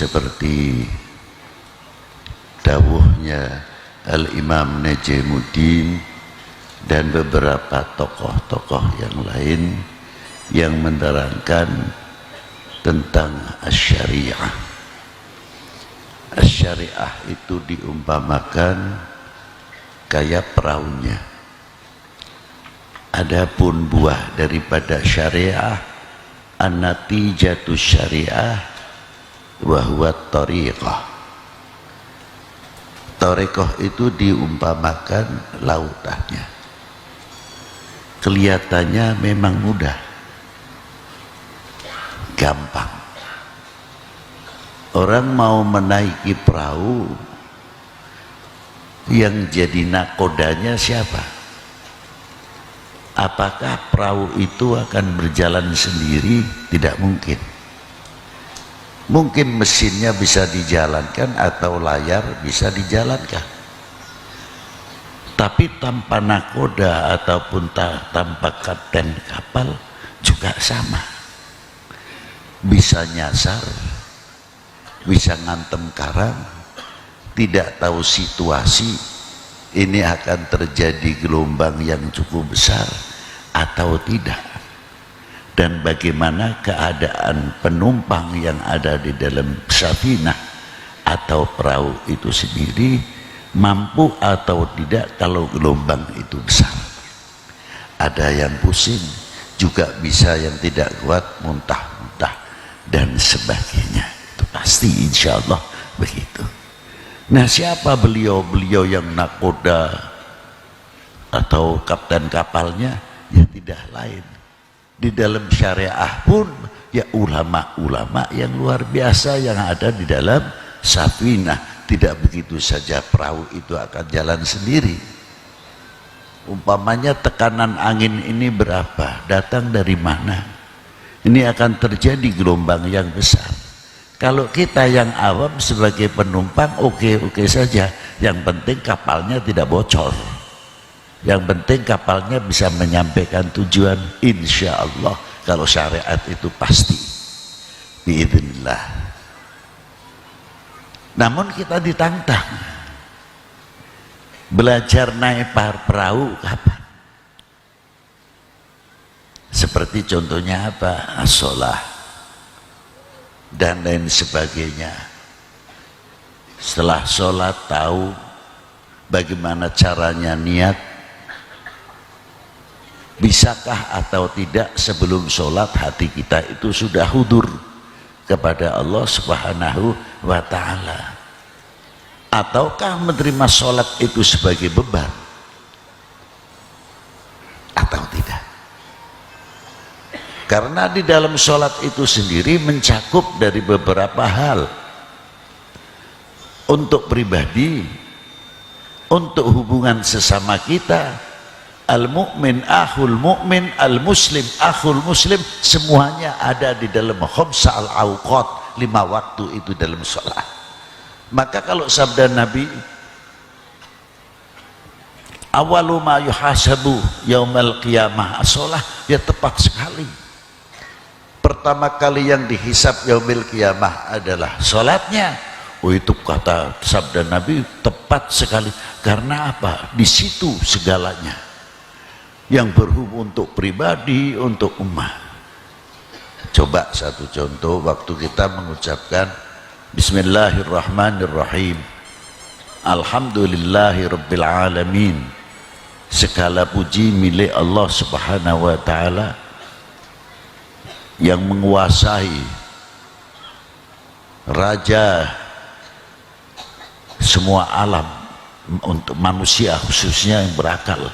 seperti dawuhnya Al-Imam Najmuddin dan beberapa tokoh-tokoh yang lain yang menerangkan tentang asy-syariah. Asy-syariah itu diumpamakan kayak perahunya. Adapun buah daripada syariah, an-natijatu syariah wa huwa thariqah. Thariqah itu diumpamakan lautannya. Kelihatannya memang mudah, gampang. Orang mau menaiki perahu, yang jadi nakodanya siapa? Apakah perahu itu akan berjalan sendiri? Tidak mungkin. Mungkin mesinnya bisa dijalankan atau layar bisa dijalankan. Tapi tanpa nakoda ataupun tanpa kapten kapal juga sama. Bisa nyasar, bisa ngantem karang, tidak tahu situasi ini akan terjadi gelombang yang cukup besar atau tidak, dan bagaimana keadaan penumpang yang ada di dalam safinah atau perahu itu sendiri, mampu atau tidak kalau gelombang itu besar. Ada yang pusing, juga bisa yang tidak kuat, muntah-muntah dan sebagainya. Itu pasti insya Allah begitu. Nah, siapa beliau-beliau yang nakoda atau kapten kapalnya? Ya tidak lain. Di dalam syariah pun ya ulama-ulama yang luar biasa yang ada di dalam safinah. Tidak begitu saja perahu itu akan jalan sendiri. Umpamanya tekanan angin ini berapa? Datang dari mana? Ini akan terjadi gelombang yang besar. Kalau kita yang awam sebagai penumpang oke-oke saja. Yang penting kapalnya tidak bocor. Yang penting kapalnya bisa menyampaikan tujuan, insya Allah. Kalau syariat itu pasti biidznillah. Namun kita ditantang belajar naik perahu kapan? Seperti contohnya apa? As-sholah dan lain sebagainya. Setelah sholat tahu bagaimana caranya niat, bisakah atau tidak sebelum sholat hati kita itu sudah hudur kepada Allah Subhanahu wa ta'ala, ataukah menerima sholat itu sebagai beban atau tidak? Karena di dalam sholat itu sendiri mencakup dari beberapa hal. Untuk pribadi, untuk hubungan sesama kita, al-mu'min akhul mu'min, al-muslim akhul muslim, semuanya ada di dalam khamsa al-awqat, 5 waktu itu dalam sholat. Maka kalau sabda Nabi, awalu ma yuhasabu yaumal qiyamah as-sholah, ya tepat sekali. Pertama kali yang dihisab yaumil qiyamah adalah sholatnya. Oh, itu kata sabda Nabi tepat sekali. Karena apa? Di situ segalanya yang berhubung untuk pribadi, untuk umat. Coba satu contoh waktu kita mengucapkan Bismillahirrahmanirrahim, Alhamdulillahirabbil alamin. Segala puji milik Allah Subhanahu wa ta'ala yang menguasai, raja semua alam, untuk manusia khususnya yang berakal.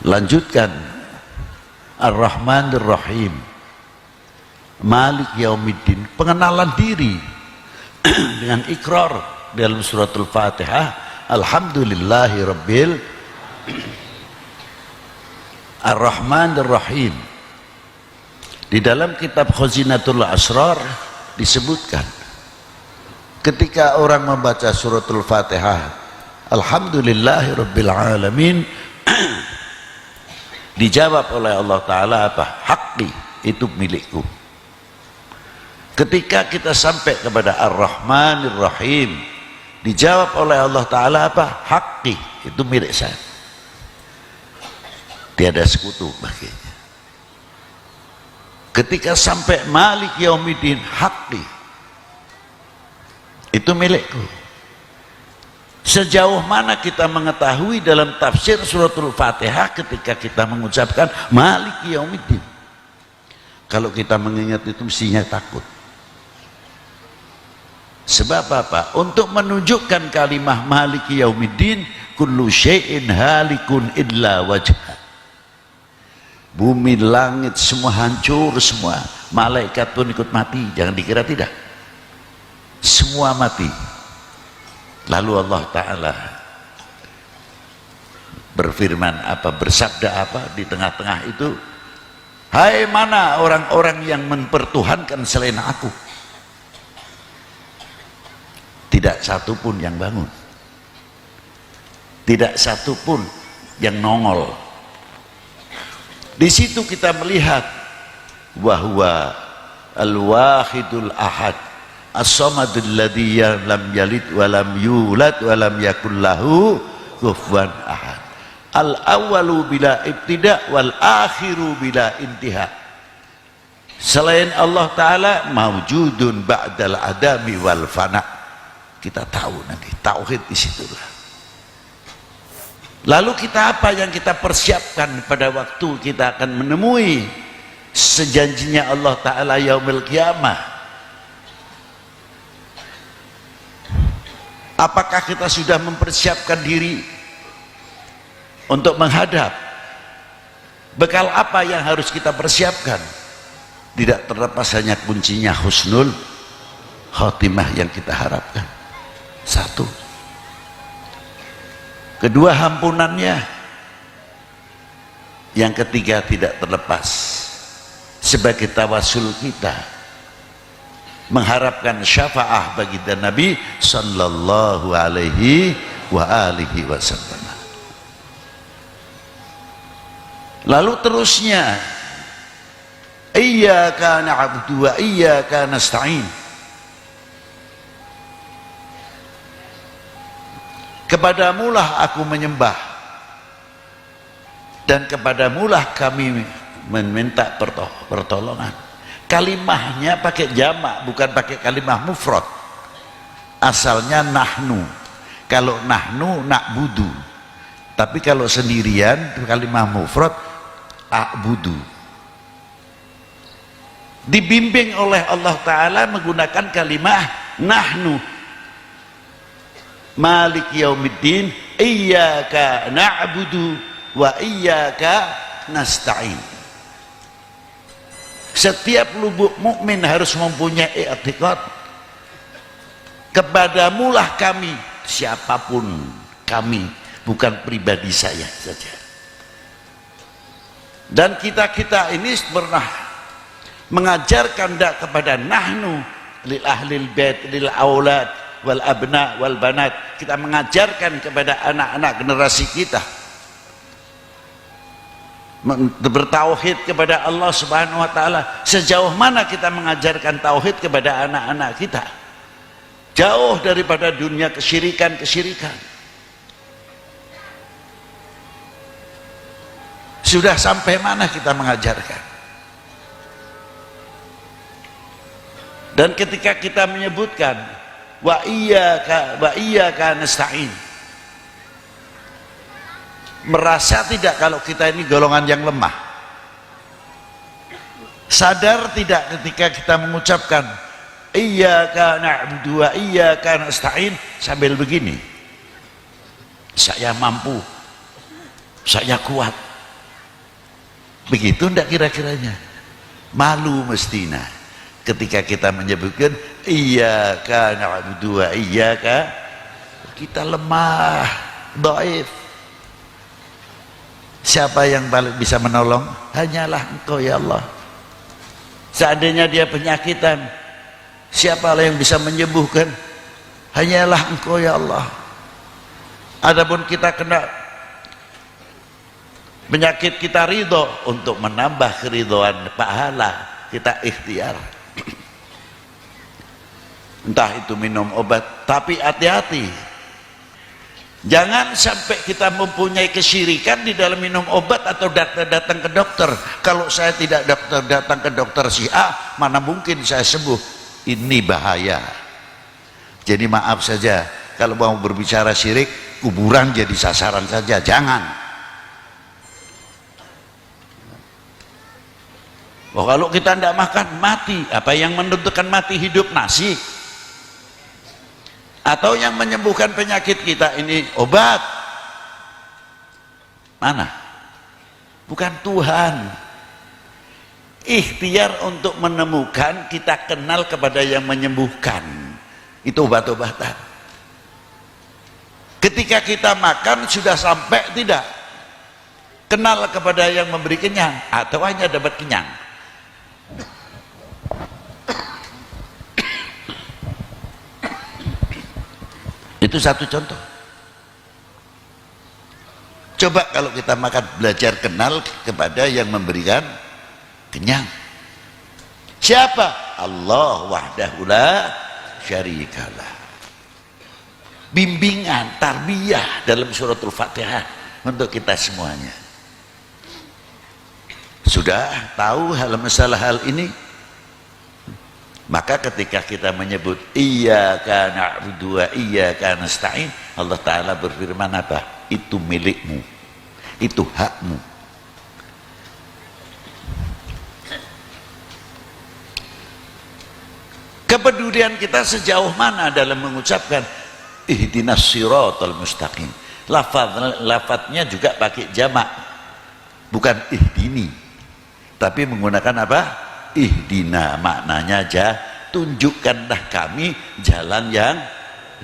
Lanjutkan, Ar-Rahmanir Rahim, Malik Yaumiddin, pengenalan diri dengan ikrar dalam suratul Fatihah, Alhamdulillahi Rabbil Ar-Rahmanir Rahim. Di dalam kitab Khazinatul Asrar disebutkan ketika orang membaca suratul Fatihah Alhamdulillahi Rabbil Alamin, dijawab oleh Allah Ta'ala apa? Haqqi, itu milikku. Ketika kita sampai kepada Ar-Rahmanir Rahim, dijawab oleh Allah Ta'ala apa? Haqqi, itu milik saya, tiada sekutu baginya. Ketika sampai Malik Yaumiddin, Haqqi, itu milikku. Sejauh mana kita mengetahui dalam tafsir suratul Fatihah ketika kita mengucapkan Malik Yaumiddin? Kalau kita mengingat itu mestinya takut. Sebab apa? Untuk menunjukkan kalimah Malik Yaumiddin, kullu syai'in halikun illa wajhah. Bumi, langit, semua hancur semua. Malaikat pun ikut mati, jangan dikira tidak. Semua mati. Lalu Allah Ta'ala berfirman apa, bersabda apa di tengah-tengah itu? Hai, mana orang-orang yang mempertuhankan selain aku? Tidak satu pun yang bangun, tidak satu pun yang nongol. Di situ kita melihat bahwa al-wahidul ahad, as-samadul ladzi lam yalid wa lam yulad wa lam yakul lahu kufuwan ahad. Al-awwalu bila ibtida wal akhiru bila intiha. Selain Allah Ta'ala mawjudun ba'dal adami wal fana. Kita tahu nanti tauhid di situlah. Lalu kita apa yang kita persiapkan pada waktu kita akan menemui sejanjinya Allah Ta'ala yaumil qiyamah? Apakah kita sudah mempersiapkan diri untuk menghadap? Bekal apa yang harus kita persiapkan? Tidak terlepas hanya kuncinya husnul khotimah yang kita harapkan. Satu. Kedua, ampunannya. Yang ketiga, tidak terlepas sebagai tawasul kita mengharapkan syafaah bagi Nabi sallallahu alaihi wa alihi wasallam. Lalu terusnya, iyyaka na'budu wa iyyaka nasta'in. Kepadamulah aku menyembah dan kepadamulah kami meminta pertolongan. Kalimahnya pakai jamak, bukan pakai kalimah mufrad. Asalnya nahnu. Kalau nahnu na'budu, tapi kalau sendirian kalimah mufrad a'budu. Dibimbing oleh Allah Ta'ala menggunakan kalimah nahnu. Malik Yaumiddin, iyyaka na'budu wa iyyaka nasta'in. Setiap lubuk mukmin harus mempunyai i'tiqad, kepadamulah kami, siapapun kami, bukan pribadi saya saja. Dan kita ini pernah mengajarkan kepada nahnu lil ahlil bait lil aulad wal abna wal banat. Kita mengajarkan kepada anak-anak generasi kita bertauhid kepada Allah Subhanahu wa taala. Sejauh mana kita mengajarkan tauhid kepada anak-anak kita? Jauh daripada dunia kesyirikan-kesyirikan. Sudah sampai mana kita mengajarkan? Dan ketika kita menyebutkan wa iyyaka nasta'in, merasa tidak kalau kita ini golongan yang lemah? Sadar tidak ketika kita mengucapkan iyyaka na'budu wa iyyaka nasta'in sambil begini, saya mampu, saya kuat? Begitu enggak kira-kiranya? Malu mestinya ketika kita menyebutkan iyyaka na'budu wa iyyaka, kita lemah, dhaif. Siapa yang paling bisa menolong? Hanyalah Engkau ya Allah. Seandainya dia penyakitan, siapalah yang bisa menyembuhkan? Hanyalah Engkau ya Allah. Adapun kita kena penyakit, kita ridho, untuk menambah keridhoan pahala kita ikhtiar. entah itu minum obat, tapi hati-hati. Jangan sampai kita mempunyai kesyirikan di dalam minum obat atau datang ke dokter. Kalau saya tidak datang ke dokter si A, mana mungkin saya sembuh. Ini bahaya. Jadi maaf saja, kalau mau berbicara syirik, kuburan jadi sasaran saja, jangan. Oh, kalau kita tidak makan, mati. Apa yang menentukan mati? Hidup, nasi. Atau yang menyembuhkan penyakit kita ini obat. Mana? Bukan Tuhan. Ikhtiar untuk menemukan, kita kenal kepada yang menyembuhkan. Itu obat-obatan. Ketika kita makan sudah sampai tidak? Kenal kepada yang memberi kenyang atau hanya dapat kenyang? Itu satu contoh. Coba kalau kita makan, belajar kenal kepada yang memberikan kenyang. Siapa? Allah wahdahu la syarikalah. Bimbingan, tarbiyah dalam suratul Fatihah untuk kita semuanya. Sudah tahu masalah hal ini? Maka ketika kita menyebut iyyaka na'budu wa iyyaka nasta'in, Allah Ta'ala berfirman apa? Itu milikmu, itu hakmu. Kepedulian kita sejauh mana dalam mengucapkan ihdinas siratal mustaqim. Lafadznya juga pakai jamak, bukan ihdini, tapi menggunakan apa? Ihdina, maknanya aja tunjukkanlah kami jalan yang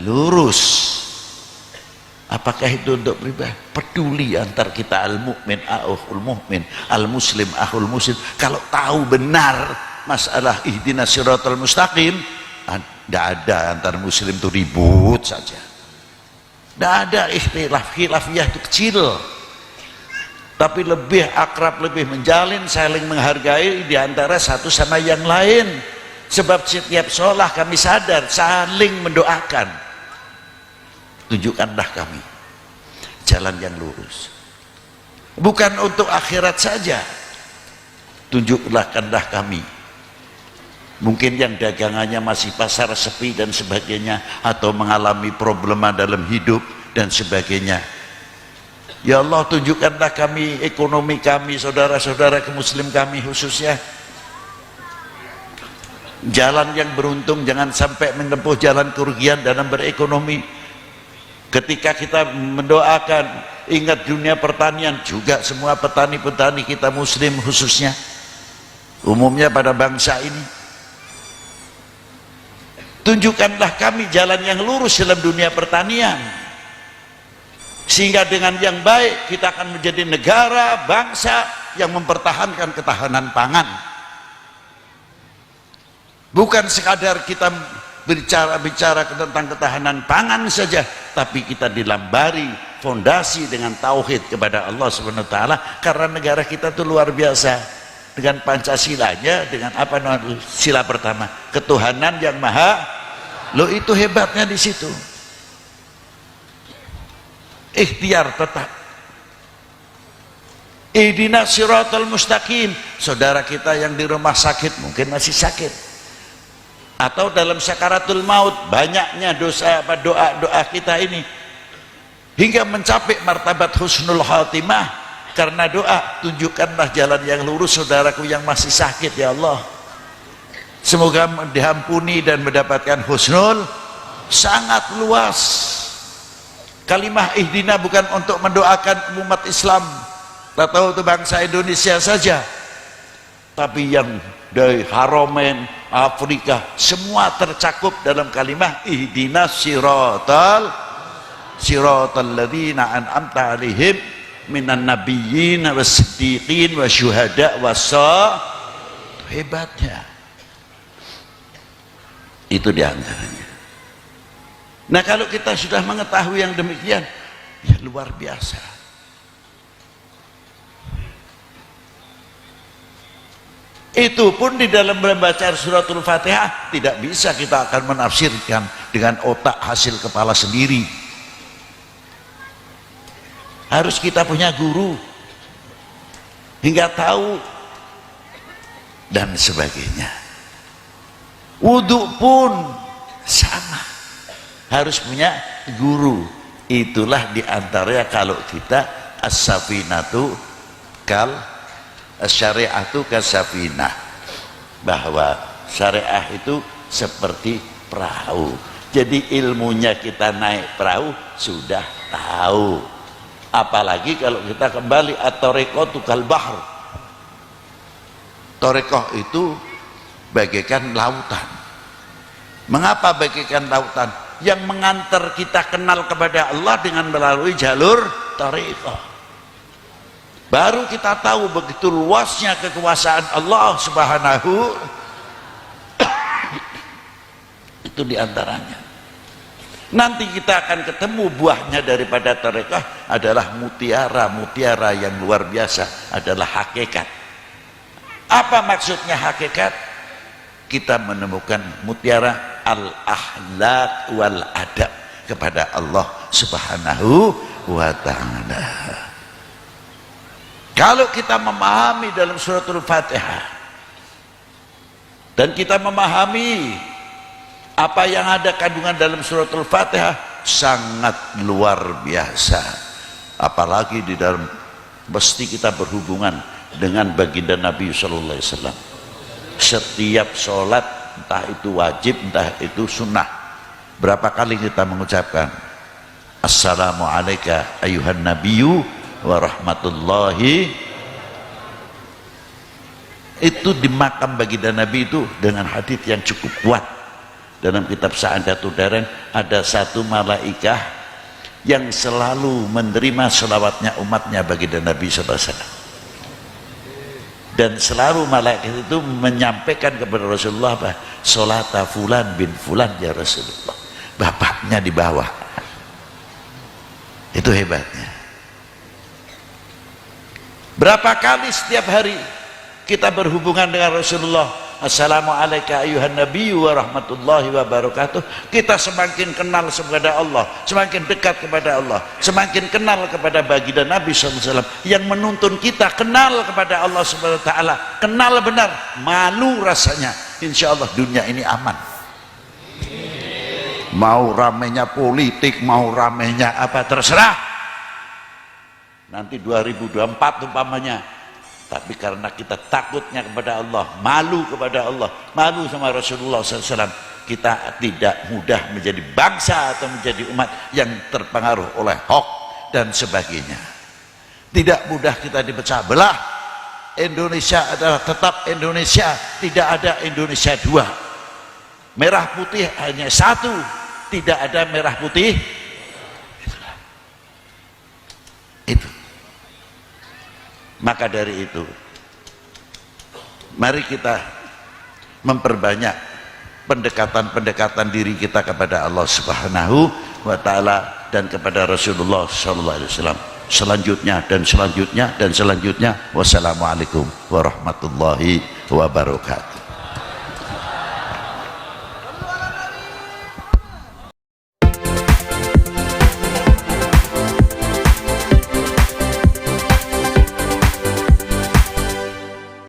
lurus. Apakah itu untuk pribadi? Peduli antar kita, al-mu'min akhul mu'min, al-muslim akhul muslim. Kalau tahu benar masalah ihdinas siratal mustaqim, tidak ada antar muslim itu ribut saja, tidak ada ikhtilaf, khilafiyah itu kecil, tapi lebih akrab, lebih menjalin, saling menghargai di antara satu sama yang lain. Sebab setiap sholat kami sadar saling mendoakan. Tunjukkanlah kami jalan yang lurus, bukan untuk akhirat saja. Tunjukkanlah kami, mungkin yang dagangannya masih pasar sepi dan sebagainya, atau mengalami problema dalam hidup dan sebagainya. Ya Allah, tunjukkanlah kami ekonomi kami, saudara-saudara muslim kami khususnya, jalan yang beruntung, jangan sampai menempuh jalan kerugian dalam berekonomi. Ketika kita mendoakan, ingat dunia pertanian juga, semua petani-petani kita muslim khususnya, umumnya pada bangsa ini, tunjukkanlah kami jalan yang lurus dalam dunia pertanian, sehingga dengan yang baik kita akan menjadi negara, bangsa yang mempertahankan ketahanan pangan. Bukan sekadar kita bicara tentang ketahanan pangan saja, tapi kita dilambari fondasi dengan tauhid kepada Allah Subhanahu wa taala, karena negara kita itu luar biasa dengan Pancasilanya, dengan apa sila pertama, ketuhanan yang maha. Loh, itu hebatnya di situ. Ikhtiar tetap. Ihdinas siratal mustaqim. Saudara kita yang di rumah sakit mungkin masih sakit, atau dalam sakaratul maut, banyaknya doa kita ini hingga mencapai martabat husnul khatimah karena doa. Tunjukkanlah jalan yang lurus saudaraku yang masih sakit ya Allah, semoga diampuni dan mendapatkan husnul. Sangat luas kalimah ihdina, bukan untuk mendoakan umat Islam atau bangsa Indonesia saja, tapi yang dari Haromen, Afrika, semua tercakup dalam kalimah ihdinas siratal ladzina an'amta 'alaihim minan nabiyyin was-siddiqin wasyuhada was-shalihin. Hebatnya itu diantaranya. Nah, kalau kita sudah mengetahui yang demikian, ya luar biasa. Itu pun di dalam membaca suratul Fatihah tidak bisa kita akan menafsirkan dengan otak hasil kepala sendiri. Harus kita punya guru hingga tahu dan sebagainya. Wudhu pun sama, harus punya guru. Itulah diantaranya kalau kita as-safinatu kal syariatu kasafinah, bahwa syariah itu seperti perahu. Jadi ilmunya kita naik perahu sudah tahu, apalagi kalau kita kembali at-tariqatu kal bahr. Thariqah itu bagaikan lautan. Mengapa bagaikan lautan? Yang mengantar kita kenal kepada Allah dengan melalui jalur thariqah. Baru kita tahu begitu luasnya kekuasaan Allah Subhanahu. Itu diantaranya. Nanti kita akan ketemu buahnya daripada thariqah adalah mutiara yang luar biasa, adalah hakikat. Apa maksudnya hakikat? Kita menemukan mutiara al-akhlaq wal adab kepada Allah Subhanahu wa ta'ala. Kalau kita memahami dalam suratul Fatihah dan kita memahami apa yang ada kandungan dalam suratul Fatihah, sangat luar biasa. Apalagi di dalam mesti kita berhubungan dengan baginda Nabi sallallahu alaihi wasallam. Setiap sholat, entah itu wajib entah itu sunnah, berapa kali kita mengucapkan assalamualaikum ayuhan nabiyyu wa rahmatullahi. Itu di makam baginda Nabi itu dengan hadits yang cukup kuat. Dalam kitab Sa'adatul Darain ada satu malaikah yang selalu menerima selawatnya umatnya baginda Nabi SAW, dan selalu malaikat itu menyampaikan kepada Rasulullah apa? Sholata fulan bin fulan ya Rasulullah, bapaknya di bawah. Itu hebatnya. Berapa kali setiap hari kita berhubungan dengan Rasulullah, assalamualaikum ayuhan nabiyyu wa rahmatullahi wa barakatuh. Kita semakin kenal kepada Allah, semakin dekat kepada Allah, semakin kenal kepada baginda Nabi SAW yang menuntun kita kenal kepada Allah Subhanahu wa ta'ala. Kenal benar, malu rasanya. Insya Allah dunia ini aman. Mau ramenya politik, mau ramenya apa, terserah. Nanti 2024 umpamanya, tapi karena kita takutnya kepada Allah, malu kepada Allah, malu sama Rasulullah SAW, kita tidak mudah menjadi bangsa atau menjadi umat yang terpengaruh oleh hoax dan sebagainya. Tidak mudah kita dipecah belah. Indonesia adalah tetap Indonesia, tidak ada Indonesia dua. Merah putih hanya satu, tidak ada merah putih. Itu. Maka dari itu, mari kita memperbanyak pendekatan-pendekatan diri kita kepada Allah Subhanahu wa ta'ala dan kepada Rasulullah sallallahu alaihi wasallam. Selanjutnya dan selanjutnya dan selanjutnya. Wassalamualaikum warahmatullahi wabarakatuh.